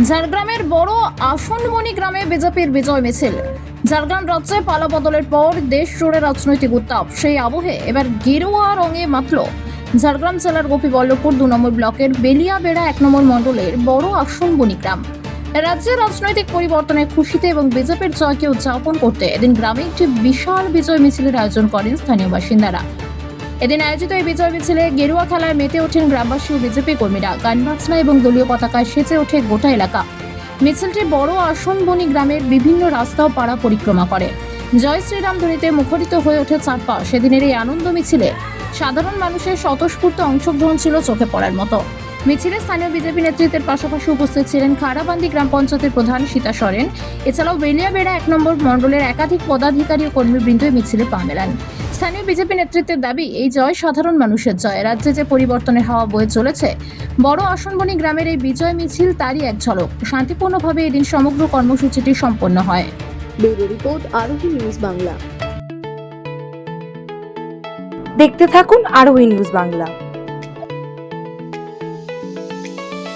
ঝাড়গ্রামের বড় আসনবনি গ্রামে বিজেপির বিজয় মিছিল। ঝাড়গ্রাম রাজ্যে পালা বদলের পর দেশ জুড়ে রাজনৈতিক উত্তাপ, সেই আবহে এবার গেরুয়া রঙে মাতল ঝাড়গ্রাম জেলার গোপীবল্লভপুর 2 নম্বর ব্লকের বেলিয়াবেড়া 1 নম্বর মণ্ডলের বড় আসনবনি গ্রাম। রাজ্যের রাজনৈতিক পরিবর্তনের খুশিতে এবং বিজেপির জয়কে উদযাপন করতে এদিন গ্রামে একটি বিশাল বিজয় মিছিলের আয়োজন করেন স্থানীয় বাসিন্দারা। এদিন আয়োজিত এই বিজয় মিছিলে গেরুয়া খেলায় মেতে ওঠেন গ্রামবাসী ও বিজেপি কর্মীরা। গান বাজনা এবং দলীয় পতাকায় সেজে ওঠে গোটা এলাকা। মিছিলটি বড় আসনবনি গ্রামের বিভিন্ন রাস্তা ও পাড়া পরিক্রমা করে। জয় শ্রীরাম ধ্বনিতে মুখরিত হয়ে ওঠে চারপাশ। সেদিনের এই আনন্দ মিছিলে সাধারণ মানুষের স্বতঃস্ফূর্ত অংশগ্রহণ ছিল চোখে পড়ার মতো। মিছিলে স্থানীয় বিজেপি নেতৃত্বের পাশাপাশি উপস্থিত ছিলেন খারাবান্দি গ্রাম পঞ্চায়েতের প্রধান সীতা সরেন। এছাড়াও বেলিয়াবেড়া 1 নম্বর মণ্ডলের একাধিক পদাধিকারী ও কর্মীবৃন্দ এই মিছিলে পা মেলান। স্থানীয় বিজেপি নেতৃত্বের দাবি, এই জয় সাধারণ মানুষের জয়। রাজ্যে যে পরিবর্তনের হাওয়া বয়ে চলেছে, বড় আসনবনি গ্রামের এই বিজয় মিছিল তারই এক ঝলক। শান্তিপূর্ণভাবে এদিন সমগ্র কর্মসূচিটি সম্পন্ন হয়। ব্যুরো রিপোর্ট, আরোহী নিউজ বাংলা। দেখতে থাকুন আরোহী নিউজ বাংলা।